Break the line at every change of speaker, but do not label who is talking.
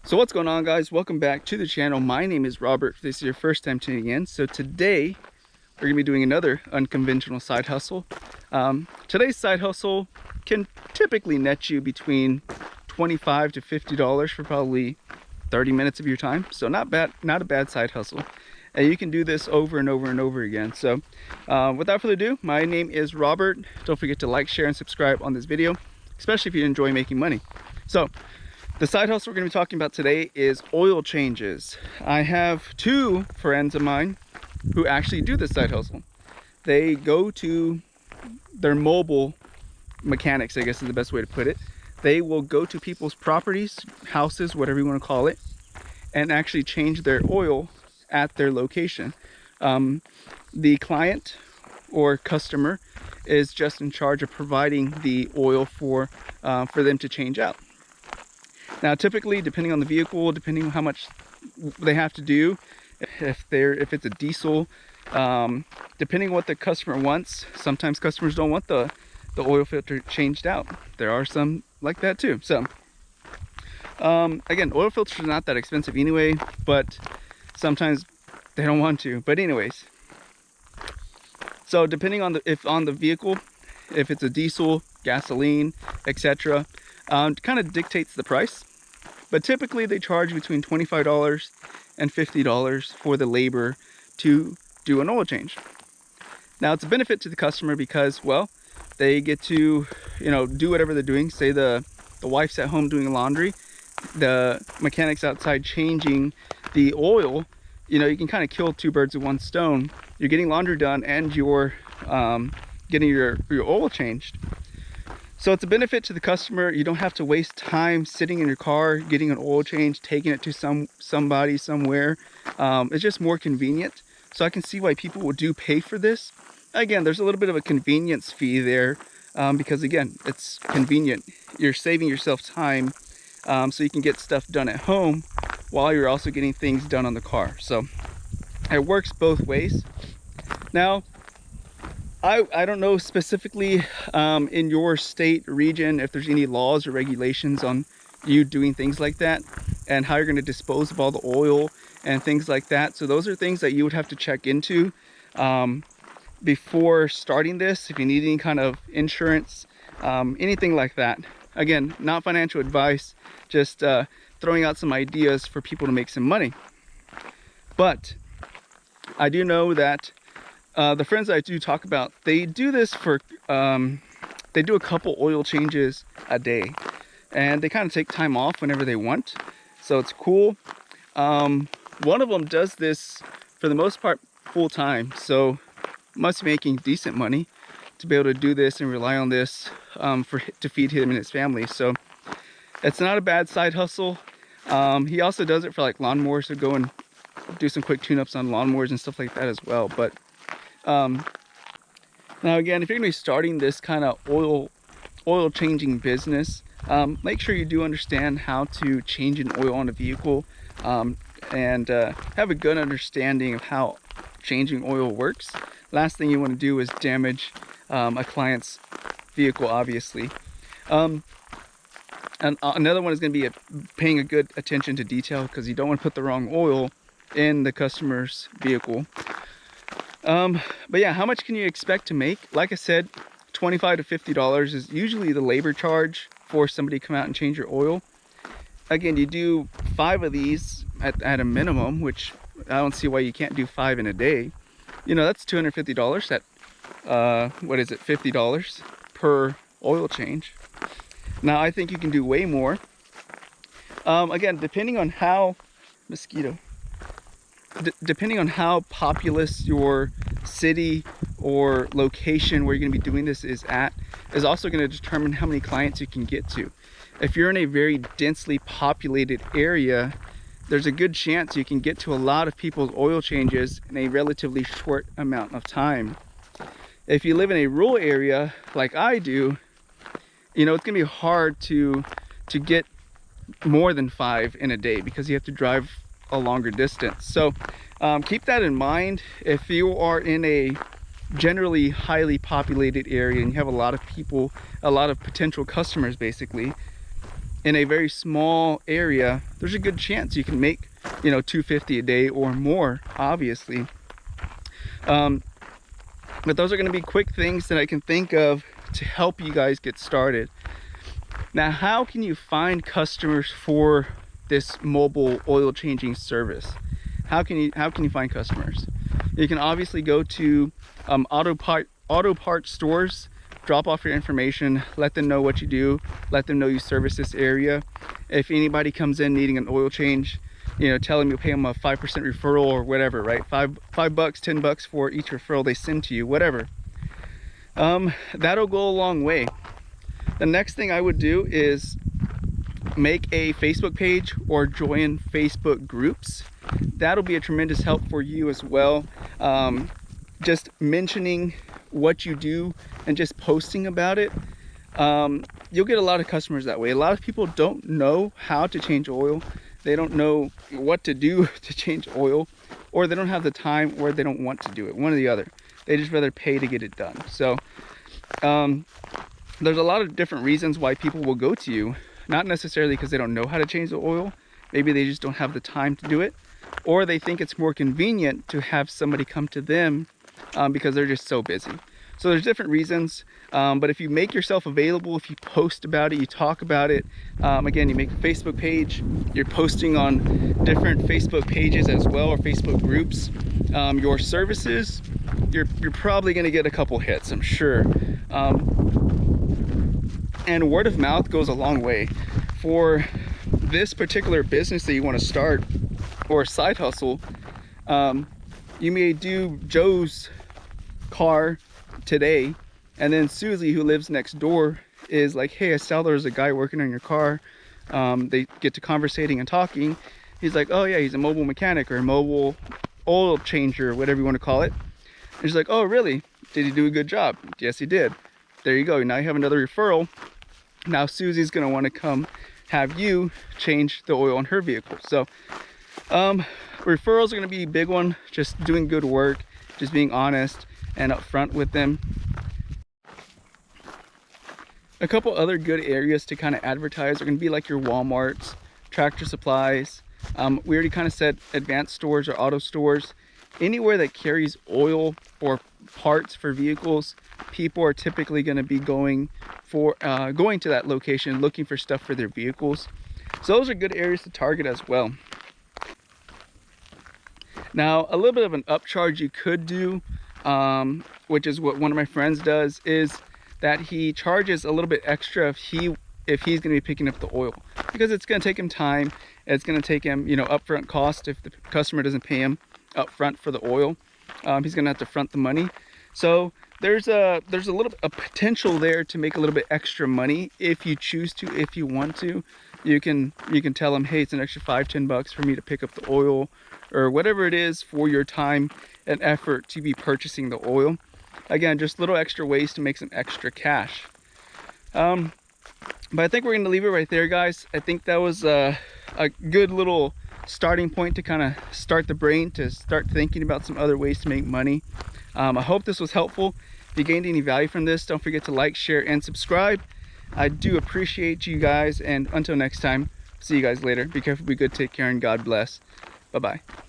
So what's going on, guys? Welcome back to the channel. My name is Robert. If this is your first time tuning in, so today we're gonna be doing another unconventional side hustle. Today's side hustle can typically net you between $25 to $50 for probably 30 minutes of your time. So not bad, not a bad side hustle. And you can do this over and over and over again. So without further ado, my name is Robert. Don't forget to like, share, and subscribe on this video, especially if you enjoy making money. So the side hustle we're going to be talking about today is oil changes. I have two friends of mine who actually do this side hustle. They go to their mobile mechanics, I guess is the best way to put it. They will go to people's properties, houses, whatever you want to call it, and actually change their oil at their location. The client or customer is just in charge of providing the oil for them to change out. Now, typically, depending on the vehicle, depending on how much they have to do, if it's a diesel, depending on what the customer wants, sometimes customers don't want the oil filter changed out. There are some like that too. So, again, oil filters are not that expensive anyway, but sometimes they don't want to. But anyways, so depending on the vehicle, if it's a diesel, gasoline, etc., kind of dictates the price. But typically they charge between $25 and $50 for the labor to do an oil change. Now, it's a benefit to the customer because, well, they get to, do whatever they're doing. Say the wife's at home doing laundry, the mechanic's outside changing the oil. You can kind of kill two birds with one stone. You're getting laundry done and you're getting your oil changed. So it's a benefit to the customer. You don't have to waste time sitting in your car, getting an oil change, taking it to somebody somewhere. It's just more convenient. So I can see why people would pay for this. Again, there's a little bit of a convenience fee there because, again, it's convenient. You're saving yourself time so you can get stuff done at home while you're also getting things done on the car. So it works both ways. Now, I don't know specifically in your state, region, if there's any laws or regulations on you doing things like that and how you're going to dispose of all the oil and things like that. So those are things that you would have to check into before starting this. If you need any kind of insurance, anything like that. Again, not financial advice, just throwing out some ideas for people to make some money. But I do know that the friends I do talk about, they do this for, they do a couple oil changes a day. And they kind of take time off whenever they want. So it's cool. One of them does this, for the most part, full time. So must be making decent money to be able to do this and rely on this to feed him and his family. So it's not a bad side hustle. He also does it for like lawnmowers, so go and do some quick tune-ups on lawnmowers and stuff like that as well. But now again, if you're gonna be starting this kind of oil changing business, make sure you do understand how to change an oil on a vehicle and have a good understanding of how changing oil works. Last thing you want to do is damage a client's vehicle, obviously. And another one is going to be paying a good attention to detail, because you don't want to put the wrong oil in the customer's vehicle. But yeah, how much can you expect to make? Like I said, $25 to $50 is usually the labor charge for somebody to come out and change your oil. Again, you do 5 of these at a minimum, which I don't see why you can't do 5 in a day. That's $250 at, what is it, $50 per oil change. Now, I think you can do way more. Again, depending on how, depending on how populous your city or location where you're going to be doing this is also going to determine how many clients you can get to. If you're in a very densely populated area, there's a good chance you can get to a lot of people's oil changes in a relatively short amount of time. If you live in a rural area like I do, it's going to be hard to get more than 5 in a day because you have to drive a longer distance. So keep that in mind. If you are in a generally highly populated area and you have a lot of people, a lot of potential customers basically, in a very small area, there's a good chance you can make, you know, $250 a day or more, obviously. But those are going to be quick things that I can think of to help you guys get started. Now, how can you find customers for this mobile oil changing service? How can you find customers? You can obviously go to auto parts stores, drop off your information, let them know what you do, let them know you service this area. If anybody comes in needing an oil change, you know, tell them you'll pay them a 5% referral or whatever, right? $5, $10 for each referral they send to you, whatever. That'll go a long way. The next thing I would do is make a Facebook page or join Facebook groups. That'll be a tremendous help for you as well. Just mentioning what you do and just posting about it, you'll get a lot of customers that way. A lot of people don't know how to change oil. They don't know what to do to change oil, or they don't have the time, or they don't want to do it. One or the other. They just rather pay to get it done. So there's a lot of different reasons why people will go to you. Not necessarily because they don't know how to change the oil. Maybe they just don't have the time to do it, or they think it's more convenient to have somebody come to them because they're just so busy. So there's different reasons, but if you make yourself available, if you post about it, you talk about it, again, you make a Facebook page, you're posting on different Facebook pages as well, or Facebook groups, your services, you're probably going to get a couple hits, I'm sure. And word of mouth goes a long way. For this particular business that you want to start, or side hustle, you may do Joe's car today, and then Susie, who lives next door, is like, hey, I saw there's a guy working on your car. They get to conversating and talking. He's like, oh yeah, he's a mobile mechanic or a mobile oil changer, whatever you want to call it. And she's like, oh really? Did he do a good job? Yes, he did. There you go. Now you have another referral. Now Susie's going to want to come have you change the oil on her vehicle. So referrals are going to be a big one. Just doing good work, just being honest and upfront with them. A couple other good areas to kind of advertise are going to be like your Walmarts, Tractor Supplies. We already kind of said advanced stores or auto stores. Anywhere that carries oil or parts for vehicles, people are typically going to be going to that location looking for stuff for their vehicles. So those are good areas to target as well. Now, a little bit of an upcharge you could do, which is what one of my friends does, is that he charges a little bit extra if he's going to be picking up the oil, because it's going to take him time. It's going to take him, you know, upfront cost. If the customer doesn't pay him upfront for the oil, he's going to have to front the money. So there's a little potential there to make a little bit extra money if you choose to. If you want to, you can tell him, hey, it's an extra $5-10 for me to pick up the oil, or whatever it is for your time and effort to be purchasing the oil. Again, just little extra ways to make some extra cash. But I think we're going to leave it right there, guys. I think that was a good little starting point to kind of start the brain to start thinking about some other ways to make money. I hope this was helpful. If you gained any value from this, don't forget to like, share, and subscribe. I do appreciate you guys, and until next time, see you guys later. Be careful, be good, take care, and God bless. Bye-bye.